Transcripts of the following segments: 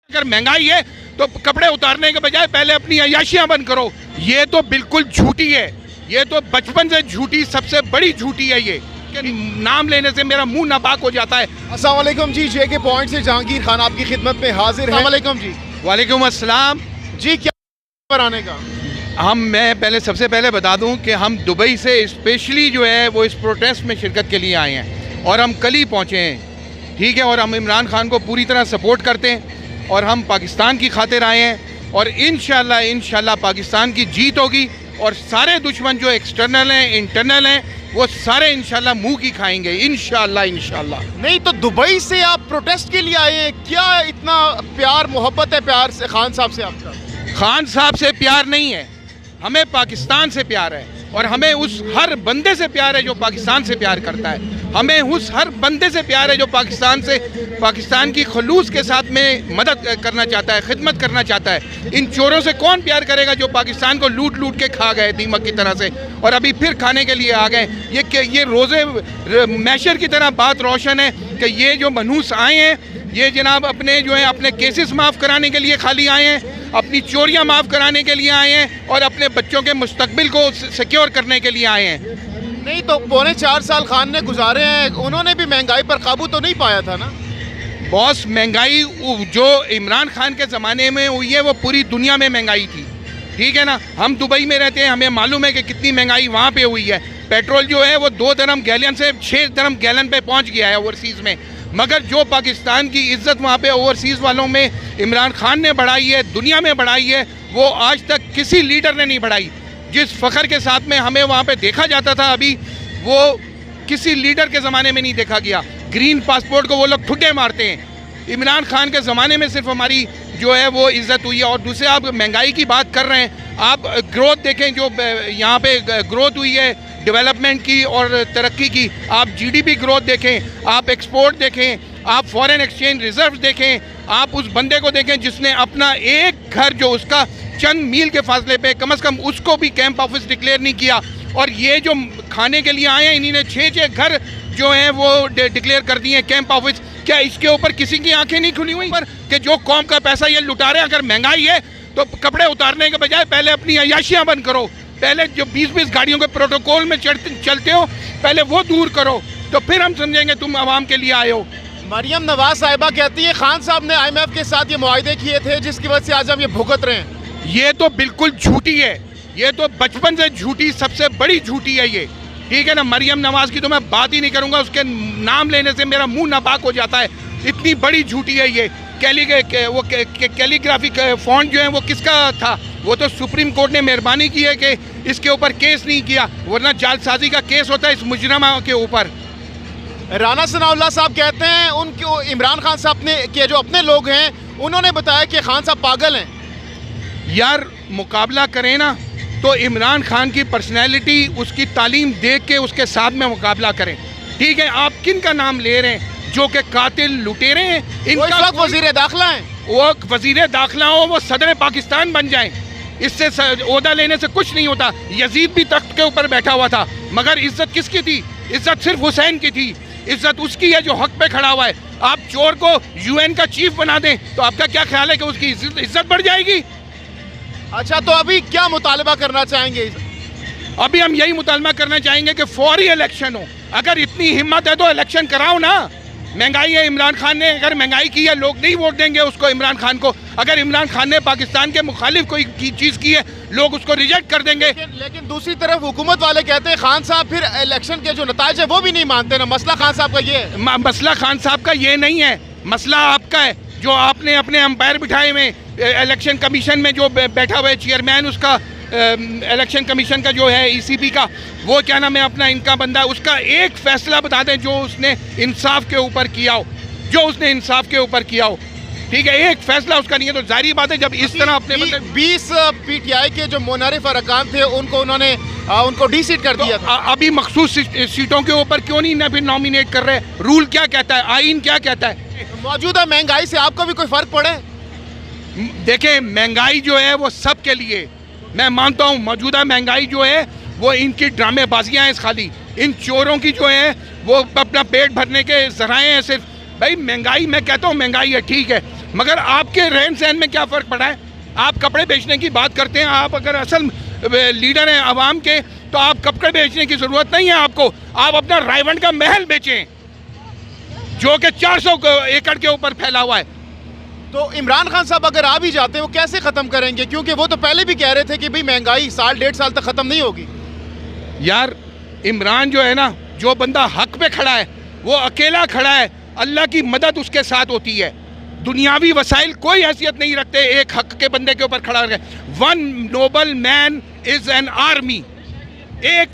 अगर महंगाई है तो कपड़े उतारने के बजाय पहले अपनी अय्याशियां बंद करो। ये तो बिल्कुल झूठी है, ये तो बचपन से झूठी, सबसे बड़ी झूठी है ये। नाम लेने से मेरा मुंह नापाक हो जाता है। अस्सलाम वालेकुम जी, JK पॉइंट से जहांगीर खान आपकी खिदमत में हाजिर है। वालेकुम जी। वालेकुम अस्सलाम जी, क्या पर आने का? मैं सबसे पहले बता दूं कि हम दुबई से स्पेशली जो है वो इस प्रोटेस्ट में शिरकत के लिए आए हैं और हम कल ही पहुँचे हैं, ठीक है। और हम इमरान खान को पूरी तरह सपोर्ट करते हैं और हम पाकिस्तान की खातिर आए हैं और इंशाल्लाह पाकिस्तान की जीत होगी और सारे दुश्मन जो एक्सटर्नल हैं, इंटरनल हैं, वो सारे इंशाल्लाह मुंह की खाएंगे इंशाल्लाह। नहीं तो दुबई से आप प्रोटेस्ट के लिए आए हैं, क्या इतना प्यार मोहब्बत है प्यार से खान साहब से आपका? खान साहब से प्यार नहीं है, हमें पाकिस्तान से प्यार है और हमें उस हर बंदे से प्यार है जो पाकिस्तान से प्यार करता है। हमें उस हर बंदे से प्यार है जो पाकिस्तान की खलूस के साथ में मदद करना चाहता है, खिदमत करना चाहता है। इन चोरों से कौन प्यार करेगा जो पाकिस्तान को लूट के खा गए दीमक की तरह से और अभी फिर खाने के लिए आ गए। ये रोज़े मैशर की तरह बात रोशन है कि ये जो मनहूस आए हैं, ये जनाब अपने केसेस माफ़ कराने के लिए खाली आए हैं, अपनी चोरियां माफ़ कराने के लिए आए हैं और अपने बच्चों के मुस्तकबिल को सिक्योर करने के लिए आए हैं। नहीं तो 4.25 साल खान ने गुजारे हैं, उन्होंने भी महंगाई पर काबू तो नहीं पाया था ना? बॉस, महंगाई जो इमरान खान के ज़माने में हुई है वो पूरी दुनिया में महंगाई थी, ठीक है ना। हम दुबई में रहते हैं, हमें मालूम है कि कितनी महंगाई वहाँ पे हुई है। पेट्रोल जो है वो 2 दरम गैलन से 6 दरम गैलन पे पहुँच गया है ओवरसीज़ में। मगर जो पाकिस्तान की इज़्ज़त वहाँ पे ओवरसीज़ वालों में इमरान खान ने बढ़ाई है, दुनिया में बढ़ाई है, वो आज तक किसी लीडर ने नहीं बढ़ाई। जिस फ़ख्र के साथ में हमें वहाँ पे देखा जाता था, अभी वो किसी लीडर के ज़माने में नहीं देखा गया। ग्रीन पासपोर्ट को वो लोग ठुड्डे मारते हैं। इमरान खान के ज़माने में सिर्फ हमारी जो है वो इज़्ज़त हुई है। और दूसरे, आप महंगाई की बात कर रहे हैं, आप ग्रोथ देखें, जो यहाँ पे ग्रोथ हुई है डेवलपमेंट की और तरक्की की, आप GDP ग्रोथ देखें, आप एक्सपोर्ट देखें, आप फॉरेन एक्सचेंज रिजर्व देखें, आप उस बंदे को देखें जिसने अपना एक घर जो उसका चंद मील के फासले पे, कम से कम उसको भी कैंप ऑफिस डिक्लेयर नहीं किया। और ये जो खाने के लिए आए हैं, इन्हीं ने 6 घर जो हैं वो डिक्लेयर कर दिए हैं कैंप ऑफिस। क्या इसके ऊपर किसी की आंखें नहीं खुली हुई पर कि जो कौम का पैसा ये लुटा रहे हैं? अगर महंगाई है तो कपड़े उतारने के बजाय पहले अपनी अय्याशियां बंद करो। पहले जो 20 गाड़ियों के प्रोटोकॉल में चलते हो, पहले वो दूर करो, तो फिर हम समझेंगे तुम आवाम के लिए आए हो। मरियम नवाज साहिबा कहती है खान साहब ने IMF के साथ ये मुआहदे किए थे जिसकी वजह से आज हम ये भुगत रहे हैं। ये तो बिल्कुल झूठी है, ये तो बचपन से झूठी, सबसे बड़ी झूठी है ये, ठीक है ना। मरियम नवाज की तो मैं बात ही नहीं करूँगा, उसके नाम लेने से मेरा मुंह नापाक हो जाता है। इतनी बड़ी झूठी है ये। कैलीग्राफिक फॉन्ट जो है वो किसका था? वो तो सुप्रीम कोर्ट ने मेहरबानी की है कि इसके ऊपर केस नहीं किया, वरना जालसाजी का केस होता है इस मुजरमा के ऊपर। राना सनाउल्लाह साहब कहते हैं उनको इमरान खान साहब ने के जो अपने लोग हैं उन्होंने बताया कि खान साहब पागल हैं। यार, मुकाबला करें ना तो इमरान खान की पर्सनैलिटी, उसकी तालीम देख के उसके साथ में मुकाबला करें, ठीक है। आप किन का नाम ले रहे हैं जो कि कातिल लुटेरे हैं? इनका वजीर दाखिला है, वो वजीर दाखिला हो, वो सदर पाकिस्तान बन जाएं, इससे ओहदा लेने से कुछ नहीं होता। यजीद भी तख्त के ऊपर बैठा हुआ था, मगर इज्जत किसकी थी? इज्जत सिर्फ हुसैन की थी। इज्जत उसकी है जो हक पे खड़ा हुआ है। आप चोर को UN का चीफ बना दें तो आपका क्या ख्याल है कि उसकी इज्जत बढ़ जाएगी? अच्छा, तो अभी क्या मुतालबा करना चाहेंगे? अभी हम यही मुतालबा करना चाहेंगे कि फौरी इलेक्शन हो। अगर इतनी हिम्मत है तो इलेक्शन कराओ ना। महंगाई है, इमरान खान ने अगर महंगाई की है, लोग नहीं वोट देंगे उसको, इमरान खान को। अगर इमरान खान ने पाकिस्तान के मुखालिफ कोई चीज़ की है, लोग उसको रिजेक्ट कर देंगे। लेकिन दूसरी तरफ हुकूमत वाले कहते हैं खान साहब फिर इलेक्शन के जो नताइज है वो भी नहीं मानते ना। मसला खान साहब का ये है। मसला खान साहब का ये नहीं है, मसला आपका है जो आपने अपने अंपायर बिठाए हुए इलेक्शन कमीशन में, जो बैठा हुआ है चेयरमैन उसका, इलेक्शन कमीशन का जो है ECB का, वो क्या नाम है अपना, इनका बंदा, उसका एक फैसला बता दें जो उसने इंसाफ के ऊपर किया हो, जो उसने इंसाफ के ऊपर किया हो, ठीक है। एक फैसला उसका नहीं है, तो जारी बात है जब इस तरह अपने 20 PTI के जो मुनारिफ अरकान थे उनको उन्होंने उनको डीसीट कर दिया था। अभी मखसूस सीटों के ऊपर क्यों नहीं फिर नॉमिनेट कर रहे? रूल क्या कहता है, आइन क्या कहता है? मौजूदा महंगाई से आपको भी कोई फ़र्क पड़े? देखें, महंगाई जो है वो सब के लिए, मैं मानता हूँ मौजूदा महंगाई जो है वो इनकी ड्रामेबाजियाँ हैं खाली। इन चोरों की जो है वो अपना पेट भरने के जराए हैं सिर्फ। भाई महंगाई, मैं कहता हूँ महंगाई है, ठीक है, मगर आपके रहन सहन में क्या फ़र्क पड़ा है? आप कपड़े बेचने की बात करते हैं, आप अगर असल लीडर हैं आवाम के तो आप कपड़े बेचने की ज़रूरत नहीं है आपको। आप अपना रायवंड का महल बेचें जो कि 400 एकड़ के ऊपर फैला हुआ है। तो इमरान खान साहब अगर आ भी जाते हैं वो कैसे ख़त्म करेंगे, क्योंकि वो तो पहले भी कह रहे थे कि भाई महंगाई साल 1.5 साल तक ख़त्म नहीं होगी। यार इमरान जो है ना, जो बंदा हक पे खड़ा है वो अकेला खड़ा है, अल्लाह की मदद उसके साथ होती है। दुनियावी वसाइल कोई हैसियत नहीं रखते एक हक के बंदे के ऊपर खड़ा है। One noble man is an army. एक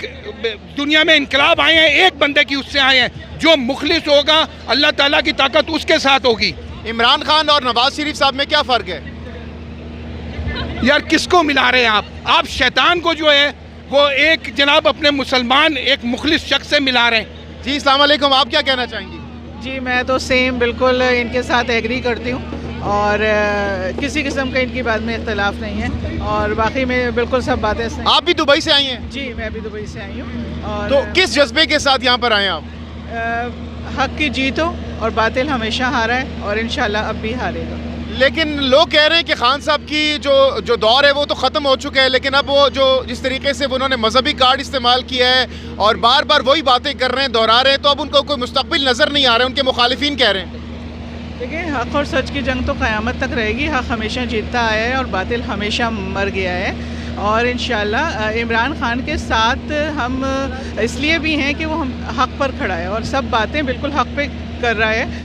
दुनिया में इनकलाब आए हैं एक बंदे की उससे आए हैं, जो मुखलिस होगा अल्लाह ताला की ताकत उसके साथ होगी। इमरान खान और नवाज शरीफ साहब में क्या फ़र्क है? यार किसको मिला रहे हैं आप शैतान को जो है वो एक जनाब अपने मुसलमान एक मुखलिस शख्स से मिला रहे हैं। जी अस्सलाम वालेकुम, आप क्या कहना चाहेंगी? जी मैं तो सेम बिल्कुल इनके साथ एग्री करती हूँ और किसी किस्म का इनकी बात में इख्तलाफ नहीं है और बाकी में बिल्कुल सब बातें सही। आप भी दुबई से आई हैं? जी मैं भी दुबई से आई हूँ। और तो किस जज्बे के साथ यहाँ पर आए हैं आप? हक की जीत हो और बातिल हमेशा हारा है और इंशाल्लाह अब भी हारेगा। लेकिन लोग कह रहे हैं कि खान साहब की जो दौर है वो तो ख़त्म हो चुका है, लेकिन अब वो जो जिस तरीके से उन्होंने मजहबी कार्ड इस्तेमाल किया है और बार बार वही बातें कर रहे हैं, दोहरा रहे हैं, तो अब उनको कोई मुस्तकबिल नज़र नहीं आ रहा है। उनके मुखालिफिन कह रहे हैं। देखिए हक और सच की जंग तो क़यामत तक रहेगी। हक हमेशा जीतता आया है और बातिल हमेशा मर गया है और इंशाल्लाह इमरान खान के साथ हम इसलिए भी हैं कि वो हम हक पर खड़ा है और सब बातें बिल्कुल हक पे कर रहा है।